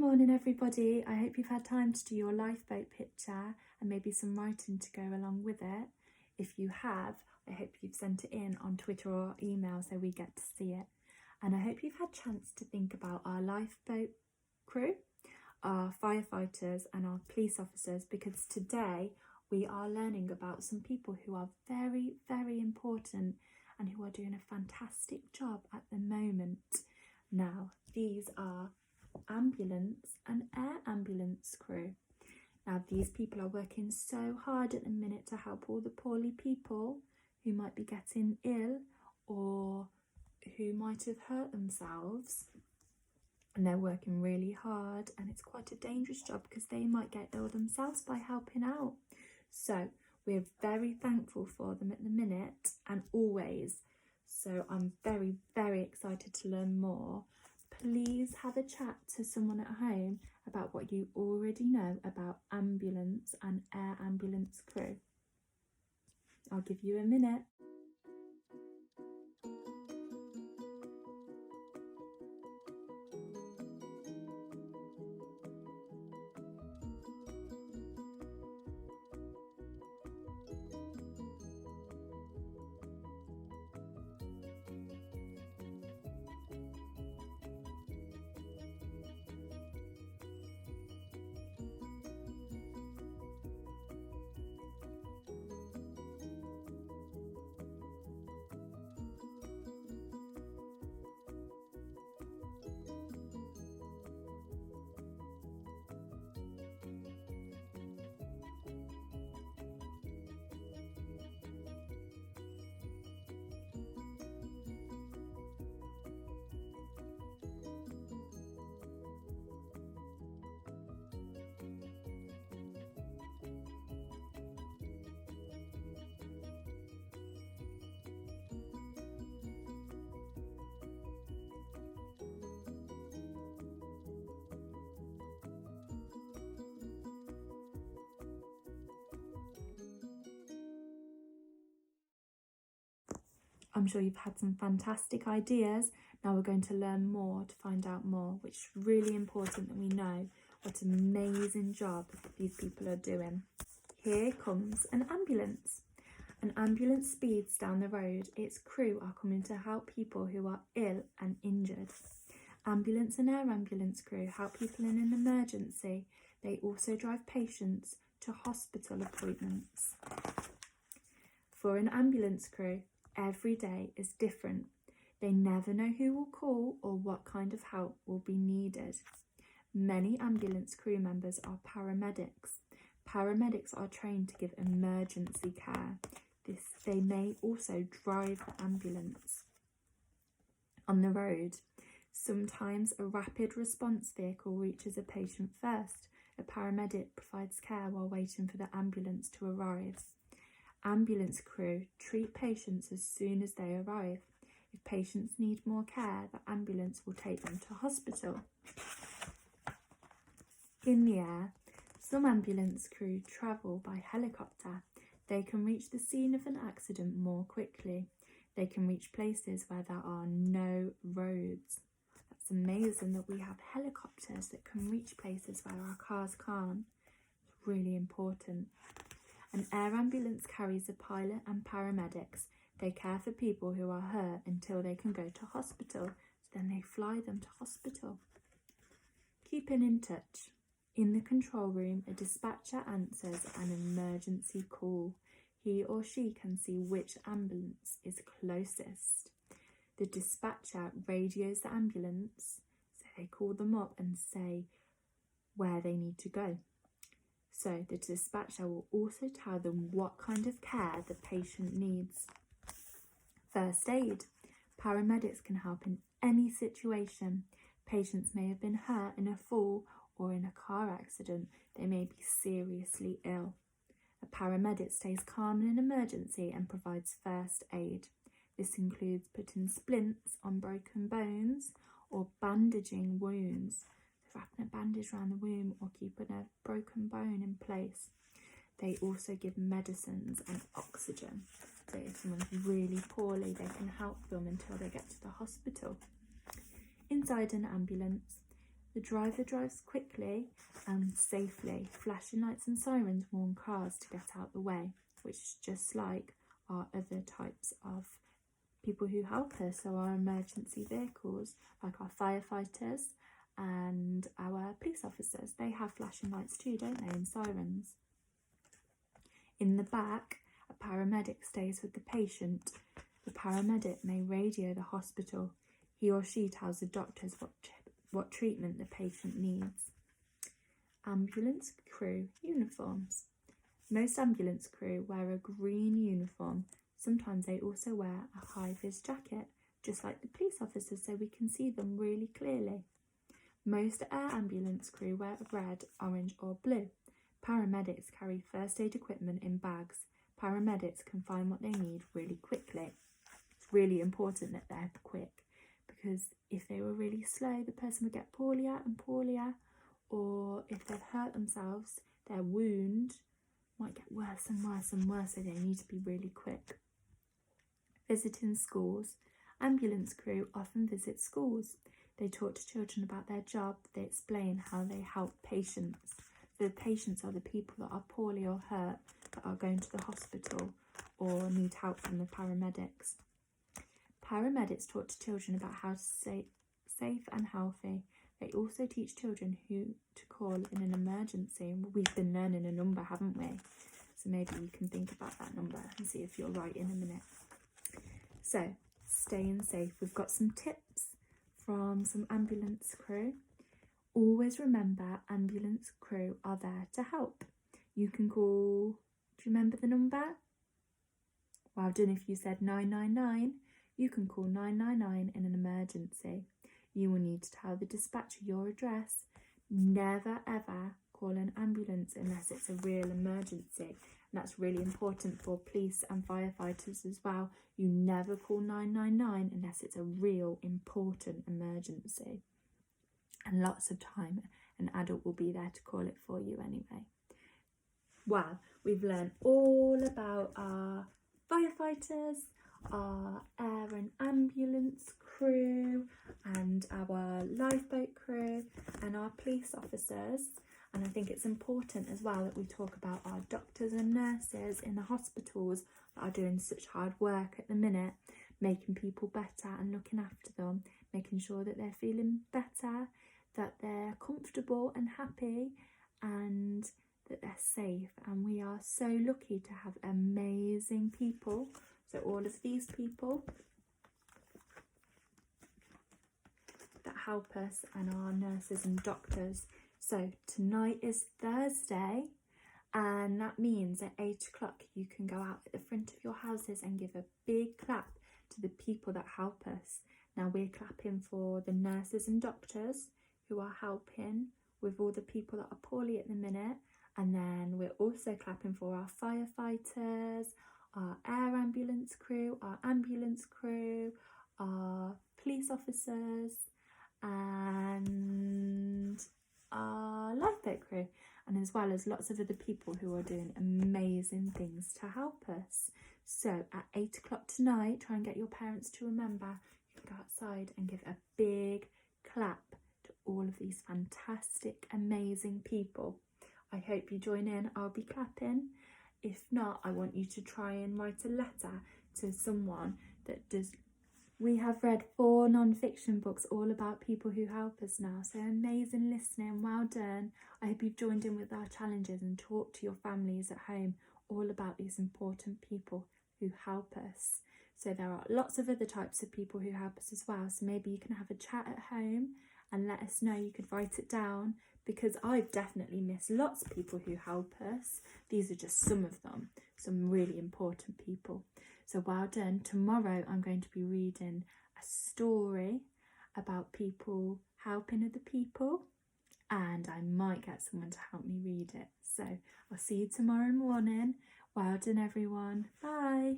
morning everybody. I hope you've had time to do your lifeboat picture and maybe some writing to go along with it. If you have, I hope you've sent it in on Twitter or email so we get to see it. And I hope you've had a chance to think about our lifeboat crew, our firefighters and our police officers, because today we are learning about some people who are very, very important and who are doing a fantastic job at the moment. Now, these are ambulance and air ambulance crew. Now, these people are working so hard at the minute to help all the poorly people who might be getting ill or who might have hurt themselves. And they're working really hard, and it's quite a dangerous job because they might get ill themselves by helping out. So we're very thankful for them at the minute and always. So I'm very, very excited to learn more. Please have a chat to someone at home about what you already know about ambulance and air ambulance crew. I'll give you a minute. I'm sure you've had some fantastic ideas. Now we're going to learn more to find out more, which is really important that we know what an amazing job these people are doing. Here comes an ambulance. An ambulance speeds down the road. Its crew are coming to help people who are ill and injured. Ambulance and air ambulance crew help people in an emergency. They also drive patients to hospital appointments. For an ambulance crew, every day is different. They never know who will call or what kind of help will be needed. Many ambulance crew members are paramedics. Paramedics are trained to give emergency care. They may also drive the ambulance. On the road, sometimes a rapid response vehicle reaches a patient first. A paramedic provides care while waiting for the ambulance to arrive. Ambulance crew treat patients as soon as they arrive. If patients need more care, the ambulance will take them to hospital. In the air, some ambulance crew travel by helicopter. They can reach the scene of an accident more quickly. They can reach places where there are no roads. That's amazing that we have helicopters that can reach places where our cars can't. It's really important. An air ambulance carries a pilot and paramedics. They care for people who are hurt until they can go to hospital. So then they fly them to hospital. Keeping in touch. In the control room, a dispatcher answers an emergency call. He or she can see which ambulance is closest. The dispatcher radios the ambulance, so they call them up and say where they need to go. So the dispatcher will also tell them what kind of care the patient needs. First aid. Paramedics can help in any situation. Patients may have been hurt in a fall or in a car accident. They may be seriously ill. A paramedic stays calm in an emergency and provides first aid. This includes putting splints on broken bones or bandaging wounds. Wrapping a bandage around the wound or keeping a broken bone in place. They also give medicines and oxygen. So if someone's really poorly, they can help them until they get to the hospital. Inside an ambulance, The driver drives quickly and safely. Flashing lights and sirens warn cars to get out the way, which is just like our other types of people who help us. So our emergency vehicles, like our firefighters and our police officers, they have flashing lights too, don't they, and sirens. In the back, a paramedic stays with the patient. The paramedic may radio the hospital. He or she tells the doctors what treatment the patient needs. Ambulance crew uniforms. Most ambulance crew wear a green uniform. Sometimes they also wear a high-vis jacket, just like the police officers, so we can see them really clearly. Most air ambulance crew wear red, orange or blue. Paramedics carry first aid equipment in bags. Paramedics can find what they need really quickly. It's really important that they're quick, because if they were really slow, the person would get poorlier and poorlier, or if they've hurt themselves, their wound might get worse and worse and worse, so they need to be really quick. Visiting schools. Ambulance crew often visit schools. They talk to children about their job. They explain how they help patients. The patients are the people that are poorly or hurt, that are going to the hospital or need help from the paramedics. Paramedics talk to children about how to stay safe and healthy. They also teach children who to call in an emergency. We've been learning a number, haven't we? So maybe you can think about that number and see if you're right in a minute. So, staying safe. We've got some tips from some ambulance crew. Always remember, ambulance crew are there to help. You can call, do you remember the number? Well done if you said 999. You can call 999 in an emergency. You will need to tell the dispatcher your address. Never ever call an ambulance unless it's a real emergency. And that's really important for police and firefighters as well. You never call 999 unless it's a real important emergency. And lots of time an adult will be there to call it for you anyway. Well, we've learned all about our firefighters, our air and ambulance crew, and our lifeboat crew, and our police officers. And I think it's important as well that we talk about our doctors and nurses in the hospitals that are doing such hard work at the minute, making people better and looking after them, making sure that they're feeling better, that they're comfortable and happy, and that they're safe. And we are so lucky to have amazing people. So all of these people that help us, and our nurses and doctors. So tonight is Thursday, and that means at 8 o'clock you can go out at the front of your houses and give a big clap to the people that help us. Now we're clapping for the nurses and doctors who are helping with all the people that are poorly at the minute, and then we're also clapping for our firefighters, our air ambulance crew, our ambulance crew, our police officers, and our lifeboat crew, and as well as lots of other people who are doing amazing things to help us. So at 8 o'clock tonight, try and get your parents to remember, you can go outside and give a big clap to all of these fantastic, amazing people. I hope you join in. I'll be clapping. If not, I want you to try and write a letter to someone that does. We have read 4 non-fiction books all about people who help us now. So amazing listening. Well done. I hope you've joined in with our challenges and talked to your families at home all about these important people who help us. So there are lots of other types of people who help us as well. So maybe you can have a chat at home and let us know. You could write it down, because I've definitely missed lots of people who help us. These are just some of them, some really important people. So well done. Tomorrow I'm going to be reading a story about people helping other people, and I might get someone to help me read it. So I'll see you tomorrow morning. Well done everyone. Bye.